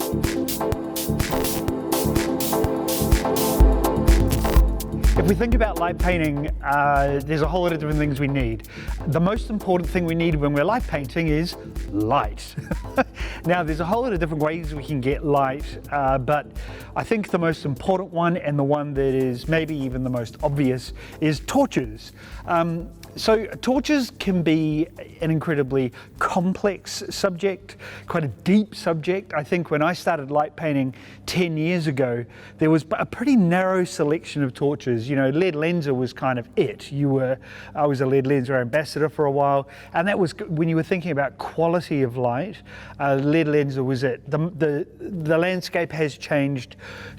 If we think about light painting, there's a whole lot of different things we need. The most important thing we need when we're light painting is light. Now, there's a whole lot of different ways we can get light, but I think the most important one, and the one that is maybe even the most obvious, is torches. So torches can be an incredibly complex subject, quite a deep subject. I think when I started light painting 10 years ago, there was a pretty narrow selection of torches. You know, Ledlenser was kind of it. I was a Ledlenser ambassador for a while, and that was when you were thinking about quality of light, Ledlenser was it. The landscape has changed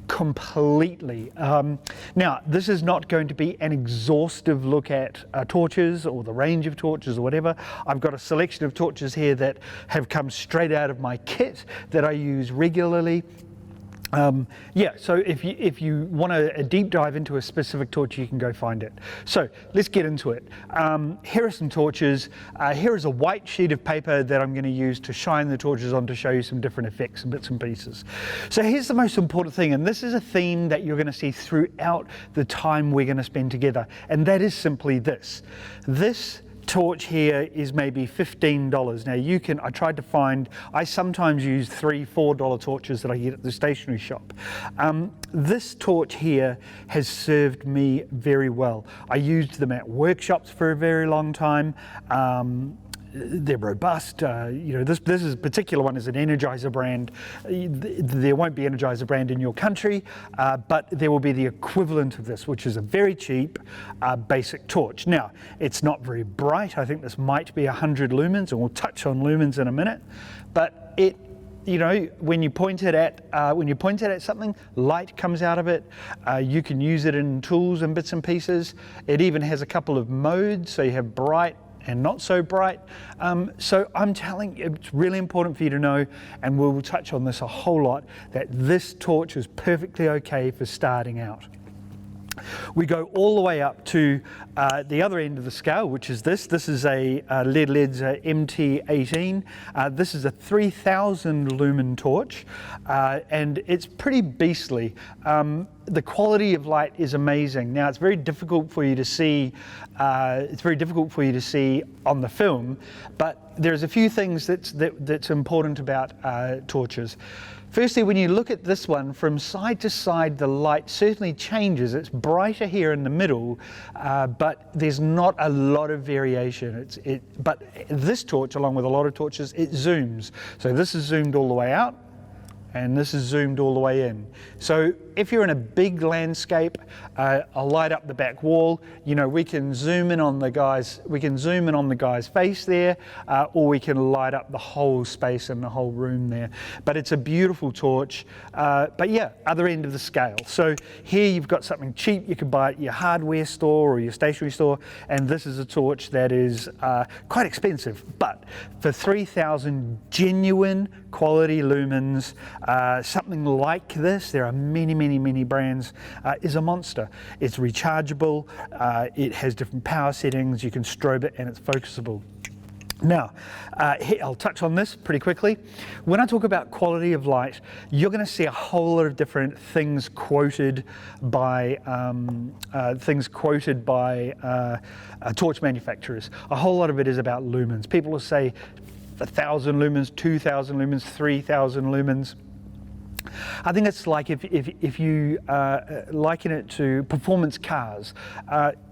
completely. Now, this is not going to be an exhaustive look at torches or the range of torches or whatever. I've got a selection of torches here that have come straight out of my kit that I use regularly. Yeah, so if you want a deep dive into a specific torch, you can go find it. So let's get into it. Here are some torches. Here is a white sheet of paper that I'm going to use to shine the torches on to show you some different effects and bits and pieces. So here's the most important thing, and this is a theme that you're going to see throughout the time we're going to spend together, and that is simply this. This torch here is maybe $15. Now I sometimes use $3, $4 torches that I get at the stationery shop. This torch here has served me very well. I used them at workshops for a very long time. They're robust. You know, this particular one is an Energizer brand. There won't be Energizer brand in your country, but there will be the equivalent of this, which is a very cheap basic torch. Now, it's not very bright. I think this might be 100 lumens, and we'll touch on lumens in a minute. But you know, when you point it at something, light comes out of it. You can use it in tools and bits and pieces. It even has a couple of modes, so you have bright and not so bright. So I'm telling you, it's really important for you to know, and we'll touch on this a whole lot, that this torch is perfectly okay for starting out. We go all the way up to the other end of the scale, which is this. This is a Ledlenser MT18. This is a 3000 lumen torch, and it's pretty beastly. The quality of light is amazing. Now, it's very difficult for you to see. It's very difficult for you to see on the film, but there's a few things that's important about torches. Firstly, when you look at this one, from side to side, the light certainly changes. It's brighter here in the middle, but there's not a lot of variation. But this torch, along with a lot of torches, it zooms. So this is zoomed all the way out, and this is zoomed all the way in. So if you're in a big landscape, I'll light up the back wall. You know, we can zoom in on the guy's face there, or we can light up the whole space and the whole room there. But it's a beautiful torch. But yeah, other end of the scale. So here you've got something cheap you could buy at your hardware store or your stationery store, and this is a torch that is quite expensive. But for 3000 genuine quality lumens, something like this, there are many brands, is a monster. It's rechargeable, it has different power settings, you can strobe it, and it's focusable. Now, here, I'll touch on this pretty quickly. When I talk about quality of light, you're going to see a whole lot of different things quoted by torch manufacturers. A whole lot of it is about lumens. People will say 1,000 lumens, 2,000 lumens, 3,000 lumens. I think it's like if you liken it to performance cars,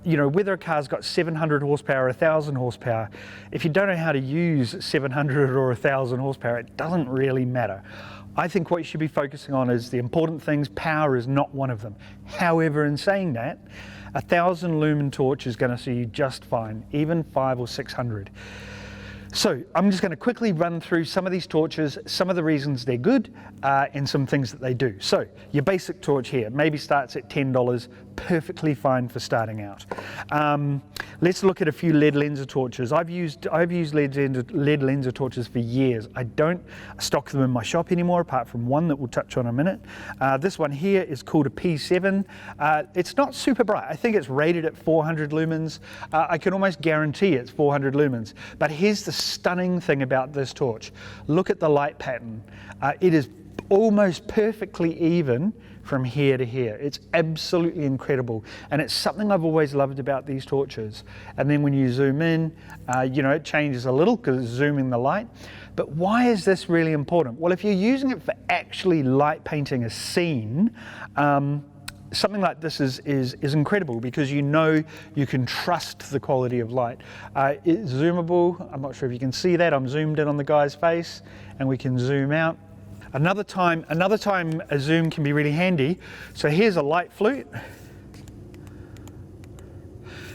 you know, whether a car's got 700 horsepower or 1,000 horsepower, if you don't know how to use 700 or 1,000 horsepower, it doesn't really matter. I think what you should be focusing on is the important things. Power is not one of them. However, in saying that, a 1,000 lumen torch is going to see you just fine, even 500 or 600. So I'm just going to quickly run through some of these torches, some of the reasons they're good, and some things that they do. So your basic torch here maybe starts at $10, perfectly fine for starting out. Let's look at a few Ledlenser torches. I've used Ledlenser torches for years. I don't stock them in my shop anymore, apart from one that we'll touch on in a minute. This one here is called a P7. It's not super bright. I think it's rated at 400 lumens. I can almost guarantee it's 400 lumens. But here's the stunning thing about this torch. Look at the light pattern. It is almost perfectly even from here to here. It's absolutely incredible, and it's something I've always loved about these torches. And then when you zoom in, you know, it changes a little because it's zooming the light. But why is this really important? Well, if you're using it for actually light painting a scene, something like this is incredible, because you know you can trust the quality of light. It's zoomable. I'm not sure if you can see that. I'm zoomed in on the guy's face, and we can zoom out. Another time a zoom can be really handy. So here's a light flute.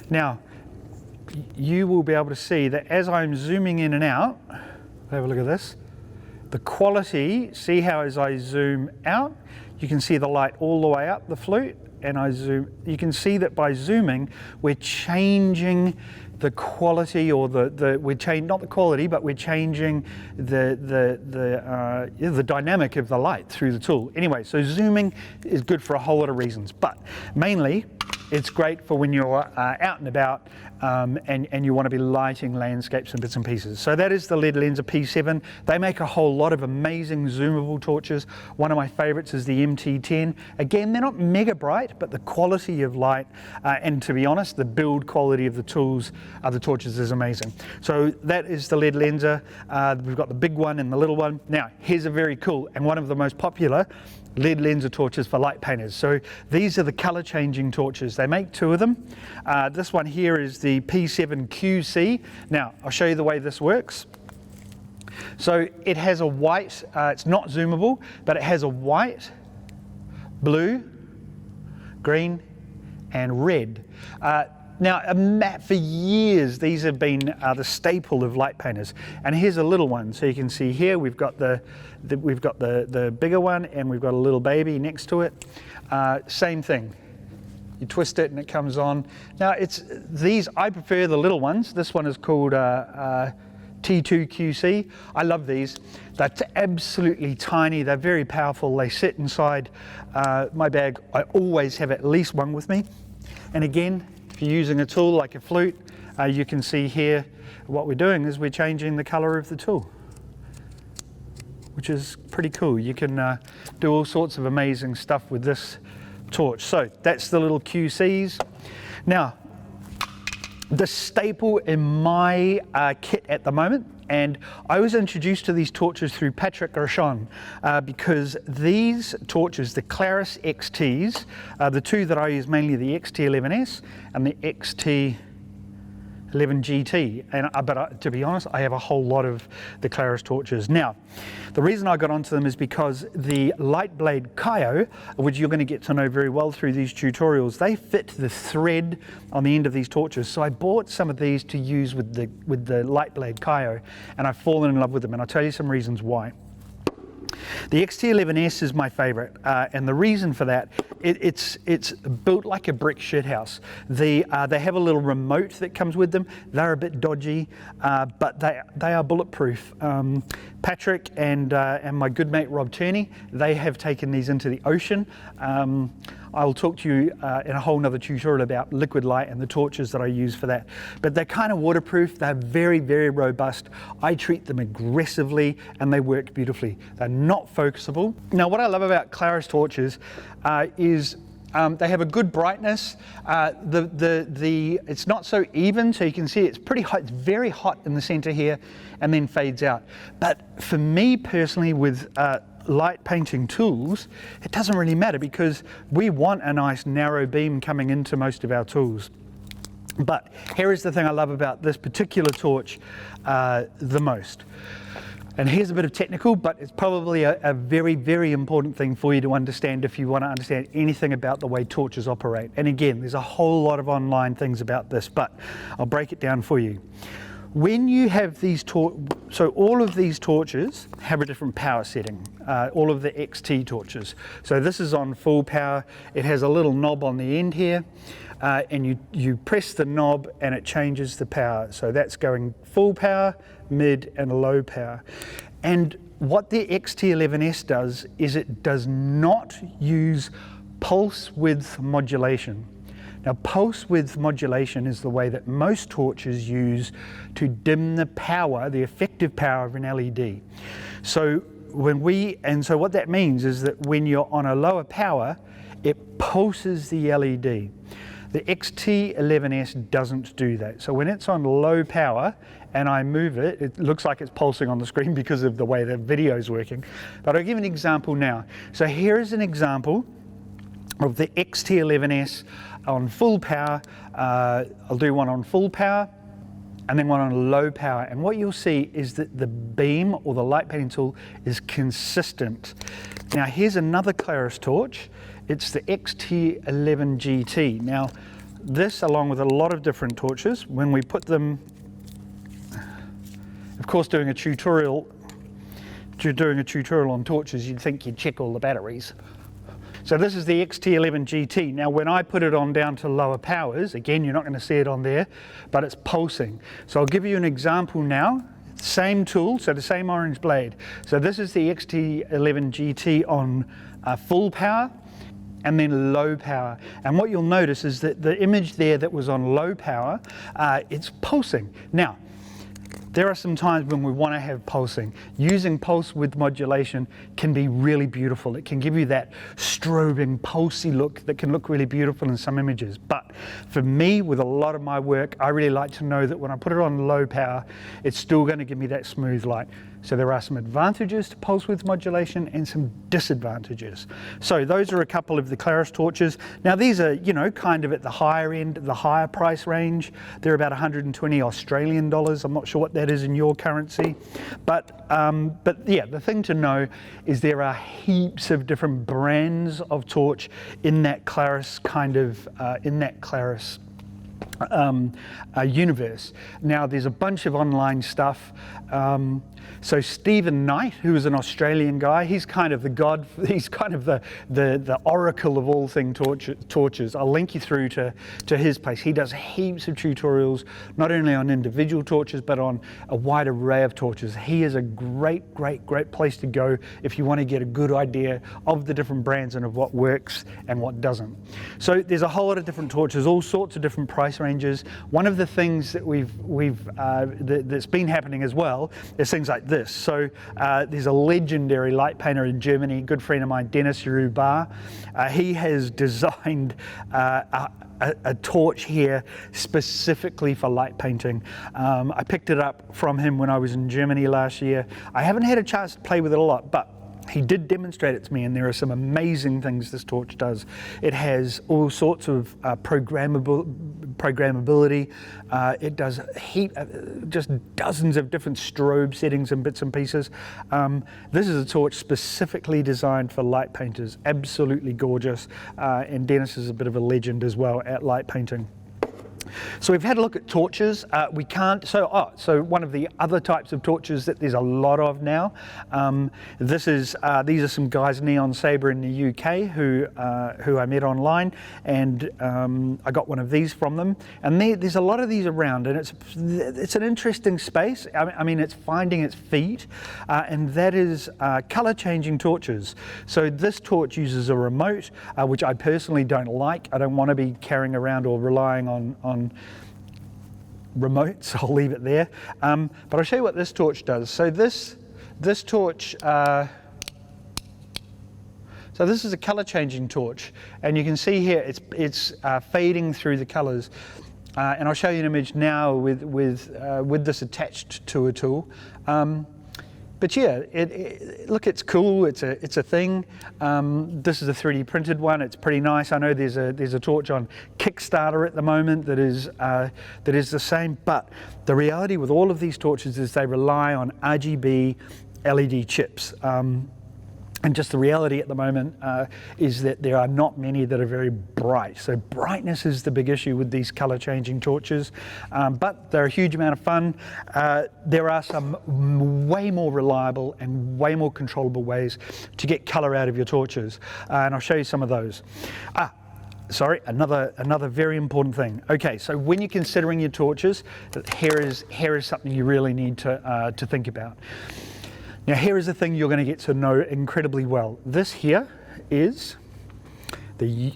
Now, you will be able to see that as I'm zooming in and out, have a look at this, the quality, see how as I zoom out, you can see the light all the way up the flute, and I zoom, you can see that by zooming, we're changing the quality, or we're changing, not the quality, but we're changing the dynamic of the light through the tool. Anyway, so zooming is good for a whole lot of reasons, but mainly it's great for when you're out and about and you want to be lighting landscapes and bits and pieces. So that is the Ledlenser P7. They make a whole lot of amazing zoomable torches. One of my favorites is the MT10. Again, they're not mega bright, but the quality of light and, to be honest, the build quality of the tools, the torches, is amazing. So that is the Ledlenser. We've got the big one and the little one. Now, here's a very cool and one of the most popular Ledlenser torches for light painters. So these are the color changing torches. They make two of them. This one here is the P7 QC. Now, I'll show you the way this works. So it has a white, it's not zoomable, but it has a white, blue, green, and red. Now, for years, these have been the staple of light painters. And here's a little one. So you can see here, we've got the bigger one, and we've got a little baby next to it. Same thing. You twist it and it comes on. Now, I prefer the little ones. This one is called T2QC. I love these. They're absolutely tiny. They're very powerful. They sit inside my bag. I always have at least one with me. And again, if you're using a tool like a flute, you can see here what we're doing is we're changing the color of the tool, which is pretty cool. You can do all sorts of amazing stuff with this torch. So that's the little QCs. Now, the staple in my kit at the moment, and I was introduced to these torches through Patrick Gershon, because these torches, the Clarus XTs, the two that I use mainly, the XT11S and the XT11GT, but to be honest, I have a whole lot of the Clarus torches. Now, the reason I got onto them is because the light blade Kaio, which you're going to get to know very well through these tutorials, they fit the thread on the end of these torches. So I bought some of these to use with the light blade Kaio, and I've fallen in love with them, and I'll tell you some reasons why. The XT11S is my favorite, and the reason for that, it's built like a brick shithouse. They have a little remote that comes with them. They're a bit dodgy, but they are bulletproof. Patrick and my good mate Rob Turney, they have taken these into the ocean. I'll talk to you in a whole nother tutorial about liquid light and the torches that I use for that. But they're kind of waterproof, they're very, very robust. I treat them aggressively and they work beautifully. They're not focusable. Now, what I love about Clarus torches is they have a good brightness. It's not so even, so you can see it's pretty hot. It's very hot in the center here and then fades out. But for me personally, with light painting tools, it doesn't really matter, because we want a nice narrow beam coming into most of our tools. But here is the thing I love about this particular torch the most. And here's a bit of technical, but it's probably a very, very important thing for you to understand if you want to understand anything about the way torches operate. And again, there's a whole lot of online things about this, but I'll break it down for you. When you have these so all of these torches have a different power setting, all of the XT torches. So this is on full power. It has a little knob on the end here, and you press the knob and it changes the power. So that's going full power, mid and low power. And what the XT11S does is it does not use pulse width modulation. Now, pulse width modulation is the way that most torches use to dim the power, the effective power of an LED. So so what that means is that when you're on a lower power, it pulses the LED. The XT11S doesn't do that. So when it's on low power and I move it, it looks like it's pulsing on the screen because of the way the video is working. But I'll give an example now. So here is an example of the XT11S on full power. I'll do one on full power and then one on low power. And what you'll see is that the beam or the light painting tool is consistent. Now here's another Clarus torch. It's the XT11 GT. Now this, along with a lot of different torches, when we put them, of course doing a tutorial on torches, you'd think you'd check all the batteries. So this is the XT11 GT. Now when I put it on down to lower powers, again you're not going to see it on there, but it's pulsing. So I'll give you an example now. Same tool, so the same orange blade. So this is the XT11 GT on full power and then low power. And what you'll notice is that the image there that was on low power, it's pulsing. Now, there are some times when we want to have pulsing. Using pulse width modulation can be really beautiful. It can give you that strobing, pulsy look that can look really beautiful in some images. But for me, with a lot of my work, I really like to know that when I put it on low power, it's still going to give me that smooth light. So there are some advantages to pulse width modulation and some disadvantages. So those are a couple of the Clarus torches. Now these are, you know, kind of at the higher end, the higher price range. They're about 120 Australian dollars. I'm not sure what that is in your currency. But yeah, the thing to know is there are heaps of different brands of torch in that Clarus kind of, universe. Now there's a bunch of online stuff. So Stephen Knight, who is an Australian guy, he's kind of the god, he's kind of the oracle of all things torches. I'll link you through to his place. He does heaps of tutorials, not only on individual torches, but on a wide array of torches. He is a great place to go if you want to get a good idea of the different brands and of what works and what doesn't. So there's a whole lot of different torches, all sorts of different price ranges. One of the things that that's been happening as well is things like this. So there's a legendary light painter in Germany, a good friend of mine, Denis. He has designed a torch here specifically for light painting. I picked it up from him when I was in Germany last year. I haven't had a chance to play with it a lot, but he did demonstrate it to me, and there are some amazing things this torch does. It has all sorts of programmability. It does just dozens of different strobe settings and bits and pieces. This is a torch specifically designed for light painters. Absolutely gorgeous. And Denis is a bit of a legend as well at light painting. So we've had a look at torches. So one of the other types of torches that there's a lot of now. These are some guys, Neon Sabre in the UK, who I met online, and I got one of these from them. And there's a lot of these around, and it's an interesting space. I mean, it's finding its feet, and that is color changing torches. So this torch uses a remote, which I personally don't like. I don't want to be carrying around or relying on remotes. I'll leave it there. But I'll show you what this torch does. So this torch, so this is a color changing torch, and you can see here it's fading through the colors. And I'll show you an image now with this attached to a tool. But yeah, look, it's cool. It's a thing. This is a 3D printed one. It's pretty nice. I know there's a torch on Kickstarter at the moment that is the same. But the reality with all of these torches is they rely on RGB LED chips. And just the reality at the moment is that there are not many that are very bright. So brightness is the big issue with these color changing torches, but they're a huge amount of fun. There are some way more reliable and way more controllable ways to get color out of your torches, and I'll show you some of those. Sorry, another very important thing. Okay, so when you're considering your torches, here is something you really need to think about. Now here is the thing you're going to get to know incredibly well. This here is the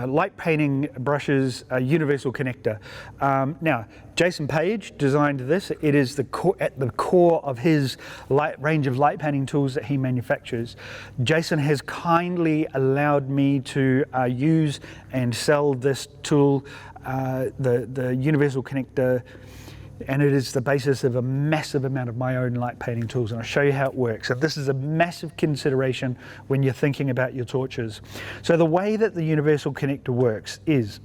light painting brushes universal connector. Now, Jason Page designed this. It is at the core of his range of light painting tools that he manufactures. Jason has kindly allowed me to use and sell this tool, the universal connector, and it is the basis of a massive amount of my own light painting tools, and I'll show you how it works. And this is a massive consideration when you're thinking about your torches. So the way that the universal connector works is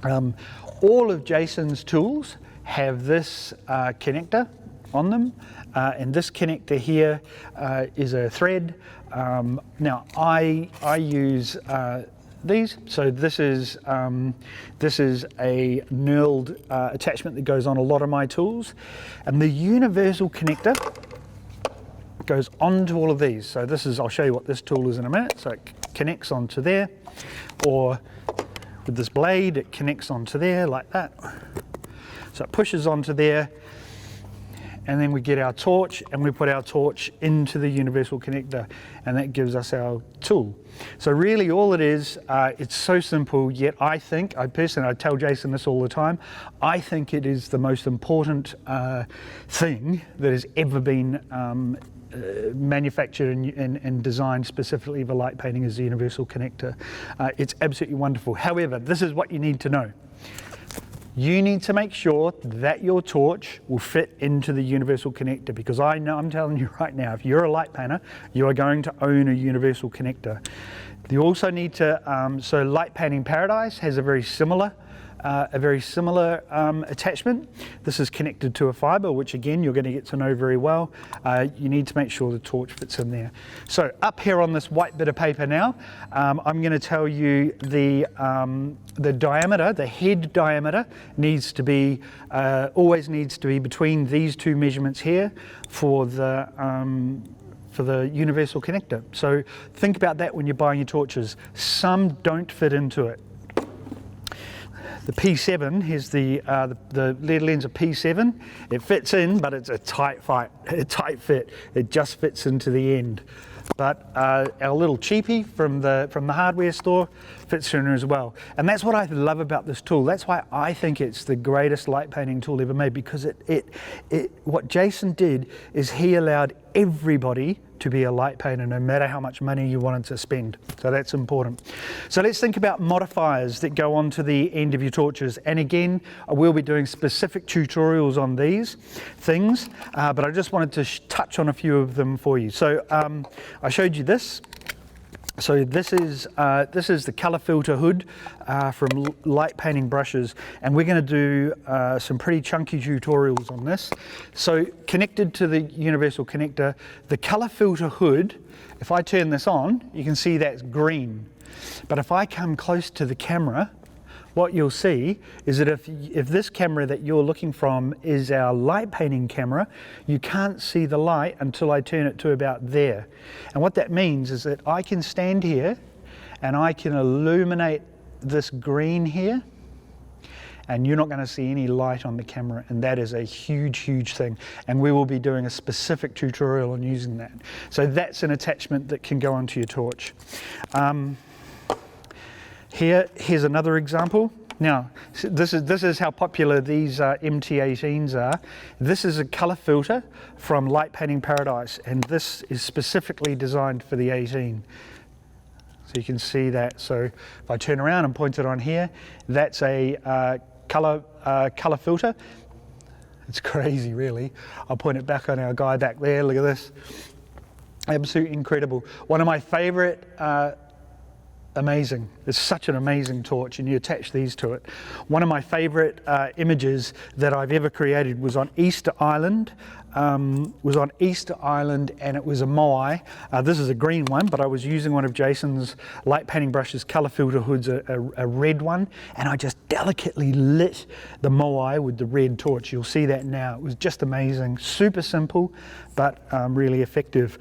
all of Jason's tools have this connector on them, and this connector here is a thread. Now I use these. So this is a knurled attachment that goes on a lot of my tools, and the universal connector goes onto all of these. So this is, I'll show you what this tool is in a minute. So it connects onto there, or with this blade it connects onto there like that. So it pushes onto there, and then we get our torch and we put our torch into the universal connector, and that gives us our tool. So really all it is, it's so simple, yet I personally, I tell Jason this all the time, I think it is the most important thing that has ever been manufactured and designed specifically for light painting, is the universal connector. It's absolutely wonderful. However, this is what you need to know. You need to make sure that your torch will fit into the universal connector, because I know, I'm telling you right now, if you're a light painter, you are going to own a universal connector. You also need to, so Light Painting Paradise has a very similar attachment. This is connected to a fiber, which again you're going to get to know very well. You need to make sure the torch fits in there. So up here on this white bit of paper now, I'm going to tell you the diameter, the head diameter needs to be, always needs to be between these two measurements here for the universal connector. So think about that when you're buying your torches. Some don't fit into it. The P7 is the Ledlenser P7. It fits in, but it's a tight fit. It just fits into the end. But our little cheapie from the hardware store fits in as well. And that's what I love about this tool. That's why I think it's the greatest light painting tool ever made, because what Jason did is he allowed everybody to be a light painter, no matter how much money you wanted to spend. So that's important. So let's think about modifiers that go onto the end of your torches. And again, I will be doing specific tutorials on these things, but I just wanted to touch on a few of them for you. So I showed you this. So this is the color filter hood from Light Painting Brushes, and we're going to do some pretty chunky tutorials on this. So connected to the universal connector, the color filter hood, if I turn this on, you can see that's green. But if I come close to the camera, what you'll see is that if this camera that you're looking from is our light painting camera, you can't see the light until I turn it to about there. And what that means is that I can stand here and I can illuminate this green here, and you're not going to see any light on the camera, and that is a huge, huge thing. And we will be doing a specific tutorial on using that. So that's an attachment that can go onto your torch. Here's another example. Now, this is how popular these MT18s are. This is a color filter from Light Painting Paradise, and this is specifically designed for the 18. So you can see that. So if I turn around and point it on here, that's a color filter. It's crazy, really. I'll point it back on our guy back there. Look at this. Absolutely incredible. One of my favorite amazing. It's such an amazing torch, and you attach these to it. One of my favorite images that I've ever created was on Easter Island. And it was a moai. This is a green one, but I was using one of Jason's Light Painting Brushes color filter hoods, a red one, and I just delicately lit the moai with the red torch. You'll see that now. It was just amazing. Super simple, but really effective.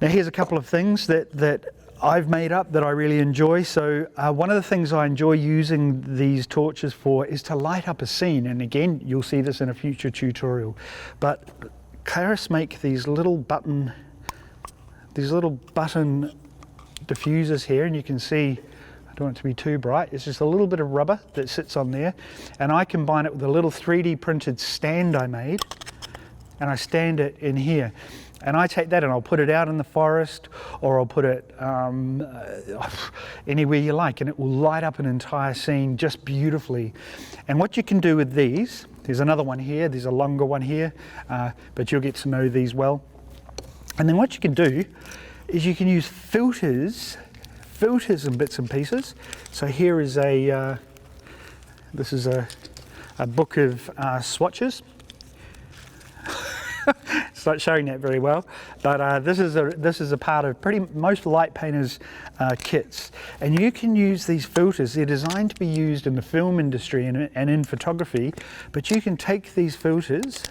Now here's a couple of things that I've made up that I really enjoy. So one of the things I enjoy using these torches for is to light up a scene, and again you'll see this in a future tutorial. But Clarus make these little button diffusers here, and you can see I don't want it to be too bright. It's just a little bit of rubber that sits on there, and I combine it with a little 3D printed stand I made, and I stand it in here. And I take that and I'll put it out in the forest, or I'll put it anywhere you like, and it will light up an entire scene just beautifully. And what you can do with these, there's another one here, there's a longer one here, but you'll get to know these well. And then what you can do is you can use filters and bits and pieces. So here is this is a book of swatches. It's not showing that very well, but this is a part of most light painters' kits, and you can use these filters. They're designed to be used in the film industry and in photography, but you can take these filters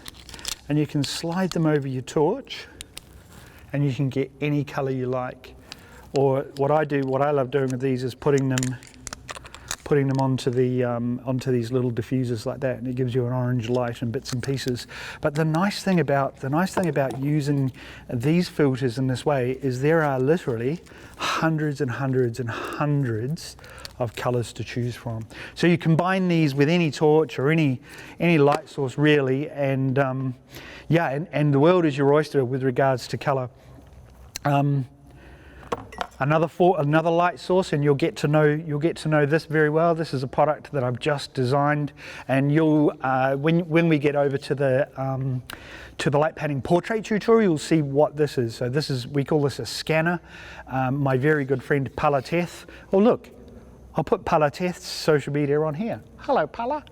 and you can slide them over your torch, and you can get any color you like. Or what I love doing with these is putting them onto these little diffusers like that, and it gives you an orange light and bits and pieces. But the nice thing about using these filters in this way is there are literally hundreds and hundreds and hundreds of colors to choose from. So you combine these with any torch or any light source really, and yeah, and the world is your oyster with regards to color. Another light source, and you'll get to know this very well. This is a product that I've just designed, and you'll when we get over to the light painting portrait tutorial, you'll see what this is. So we call this a scanner. My very good friend Palateth. Oh look, I'll put Palateth's social media on here. Hello Pala.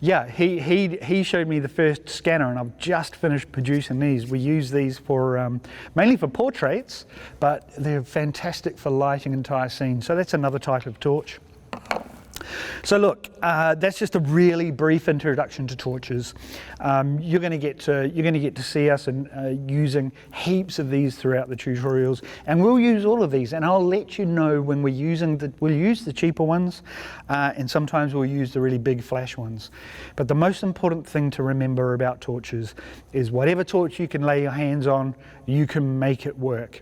Yeah, he showed me the first scanner, and I've just finished producing these. We use these for mainly for portraits, but they're fantastic for lighting entire scenes. So that's another type of torch. So look, that's just a really brief introduction to torches. You're going to get to see us using heaps of these throughout the tutorials, and we'll use all of these. And I'll let you know when we'll use the cheaper ones, and sometimes we'll use the really big flash ones. But the most important thing to remember about torches is whatever torch you can lay your hands on, you can make it work.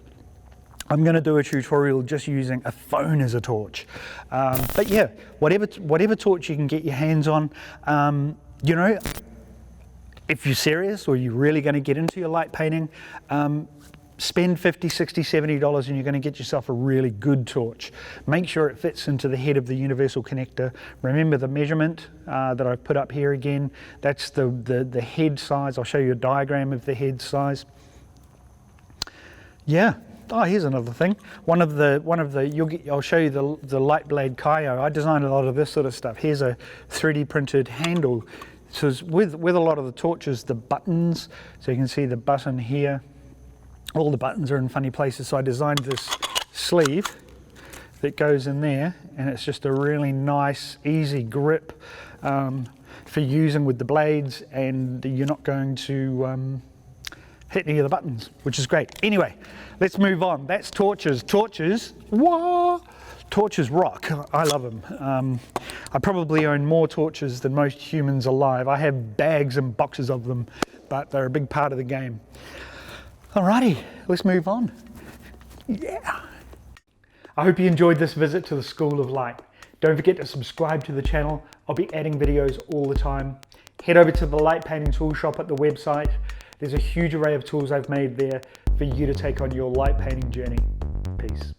I'm going to do a tutorial just using a phone as a torch, but yeah, whatever torch you can get your hands on, you know, if you're serious or you're really going to get into your light painting, spend $50, $60, $70 and you're going to get yourself a really good torch. Make sure it fits into the head of the universal connector. Remember the measurement that I've put up here again. That's the head size. I'll show you a diagram of the head size. Yeah. Oh, here's another thing. I'll show you the light blade Kaio. I designed a lot of this sort of stuff. Here's a 3D printed handle. So with a lot of the torches, the buttons, so you can see the button here, all the buttons are in funny places. So I designed this sleeve that goes in there, and it's just a really nice, easy grip for using with the blades, and you're not going to hit any of the buttons, which is great. Anyway, let's move on. That's torches. Torches, whoa! Torches rock. I love them. I probably own more torches than most humans alive. I have bags and boxes of them, but they're a big part of the game. Alrighty, let's move on. Yeah. I hope you enjoyed this visit to the School of Light. Don't forget to subscribe to the channel. I'll be adding videos all the time. Head over to the light painting tool shop at the website. There's a huge array of tools I've made there for you to take on your light painting journey. Peace.